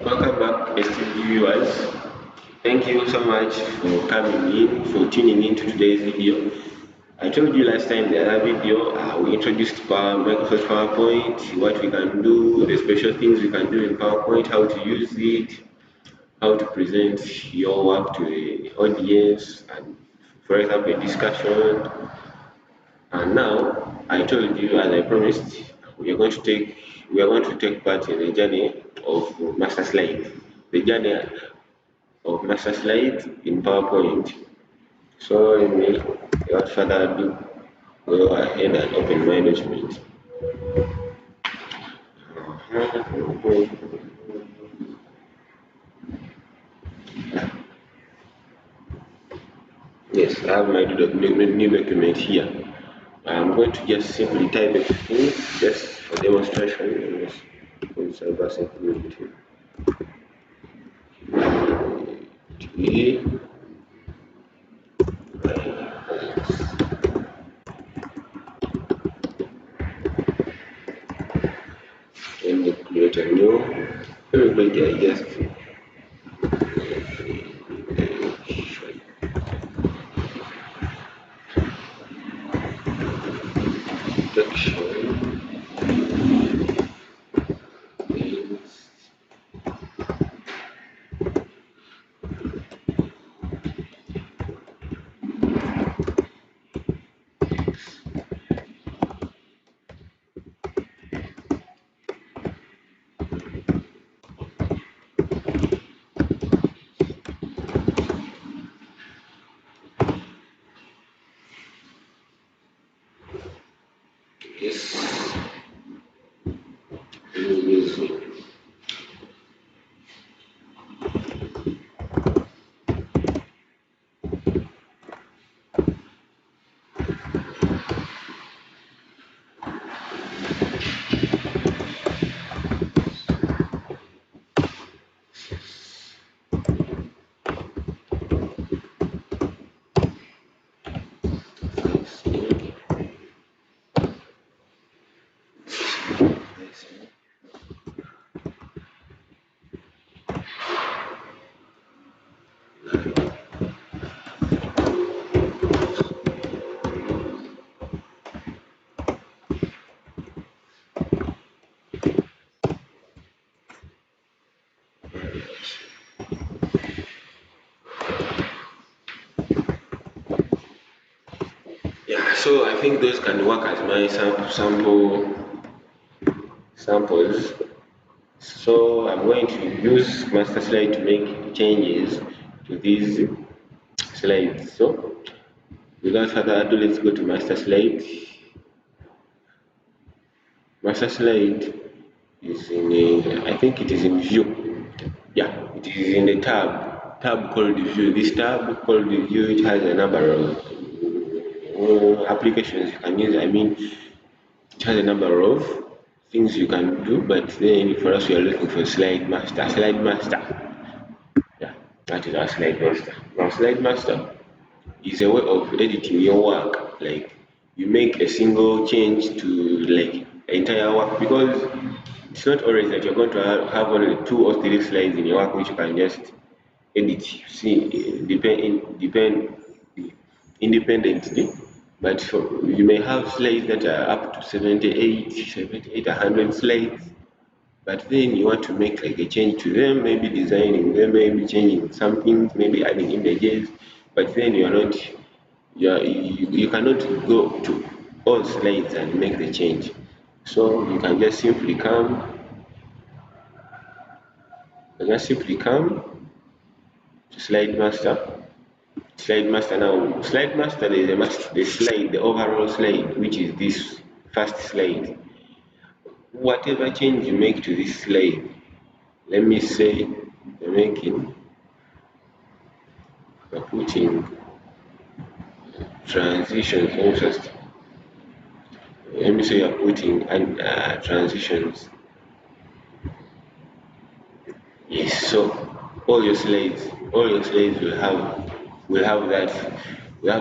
Welcome back, esteemed viewers. Thank you so much for coming in, for tuning in to today's video. I told you last time the other video, we introduced Microsoft PowerPoint, what we can do, the special things we can do in PowerPoint, how to use it, how to present your work to the audience, and for example, a discussion. And now, I told you, as I promised, we are going to take part in the journey of master slide, the journey of master slide in PowerPoint. So, without further ado, go ahead and open my document. Yes, I have my new document here. I'm going to just simply type a few things just for demonstration. Yes, in cyber security. Okay. Let me create a new. Everybody, I just section is this is yeah. So I think those can work as my samples. So I'm going to use master slide to make changes to these slides. So without further ado, let's go to master slide. Master slide is in I think it is in view. Yeah, it is in the tab called view. This tab called view, it has a number of applications you can use. I mean, it has a number of things you can do, but then for us we are looking for slide master. Slide master. Yeah, that is our slide master. Now slide master is a way of editing your work. Like you make a single change to like entire work, because it's not always that you're going to have only 2 or 3 slides in your work which you can just edit. See, depend independently. But you may have slides that are up to 78, 100 slides, but then you want to make like a change to them, maybe designing them, maybe changing something, maybe adding images, but then you cannot go to all slides and make the change. So you can just simply come to slide master. Slide master now. Slide master is the slide, the overall slide, which is this first slide. Whatever change you make to this slide, let me say you're making, you're putting transitions. Let me say you're putting transitions. Yes. So all your slides will have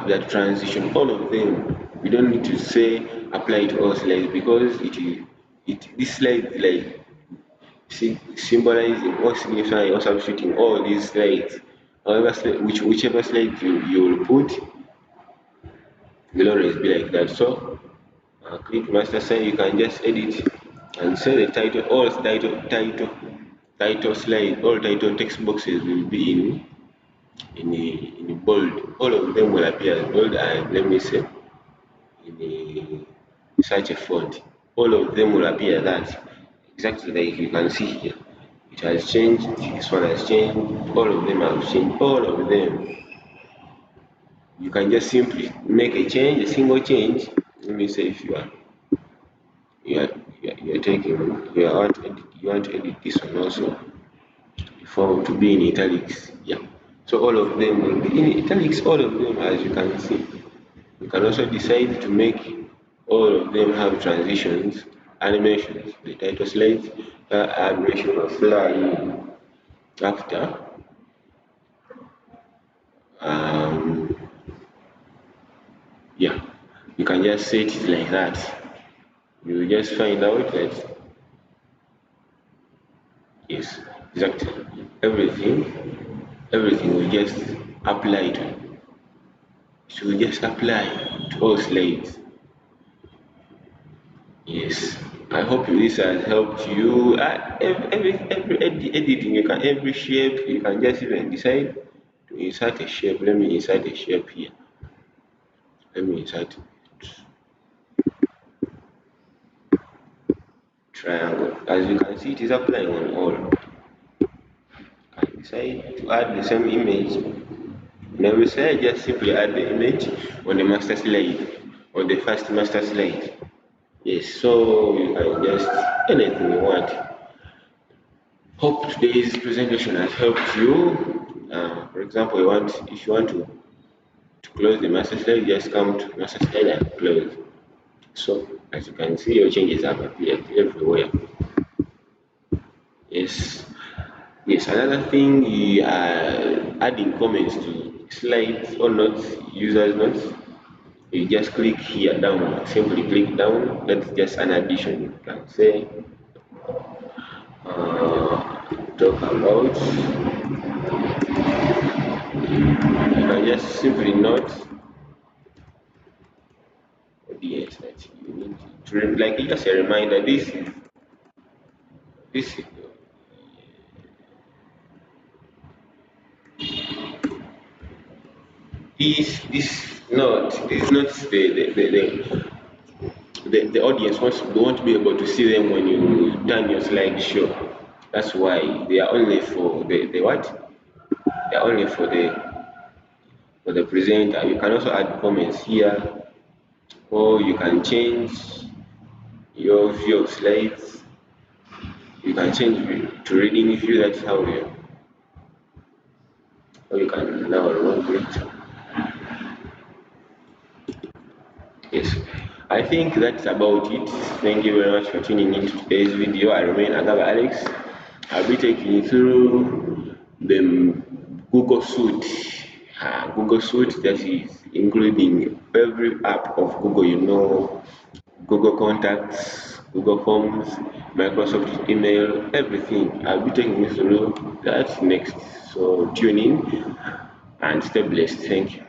that transition. All of them. We don't need to say apply to all slides, because it is it this slide like symbolizing or signifying or substituting all these slides. However, whichever slide you will put will always be like that. So click master slide, you can just edit and say the title, all title slide, all title text boxes will be in bold. All of them will appear as bold, and let me say in such a font. All of them will appear that exactly like you can see here. It has changed, this one has changed, all of them have changed, all of them. You can just simply make a change, a single change. Let me say if you are, you are taking you want to edit this one also for to be in italics. Yeah. So all of them will be in italics, all of them as you can see. You can also decide to make all of them have transitions, animations, the title slides, animation of fly after. Um, yeah, you can just set it like that. You will just find out that yes, exactly everything will just apply to it will just apply to all slides. Yes, I hope this has helped you. Every editing you can every shape you can just even decide to insert a shape. Let me insert a shape here. Let me insert triangle. As you can see, it is applying on all. I decide to add the same image. On every slide, just simply add the image on the master slide or the first master slide. Yes, so you can just anything you want. Hope today's presentation has helped you. For example, if you want to close the master slide, just come to master slide and close. So as you can see, your changes have appeared everywhere. Yes, yes. Another thing, you are adding comments to slides or notes, users notes. You just click here down. Simply click down. That's just an addition. You can say talk about. You can just simply note audience that you need to like just a reminder. This this not this is not the audience won't be able to see them when you turn your slideshow. That's why they are only for the what? They are only for the presenter. You can also add comments here, or you can change your view of slides. You can change to reading view. That's how you can now remove it. Yes, I think that's about it. Thank you very much for tuning in to today's video. I remain Agaba Alex. I'll be taking you through the Google Suite. Google Suite that is including every app of Google, Google Contacts, Google Forms, Microsoft Email, everything. I'll be taking you through that next. So tune in and stay blessed. Thank you.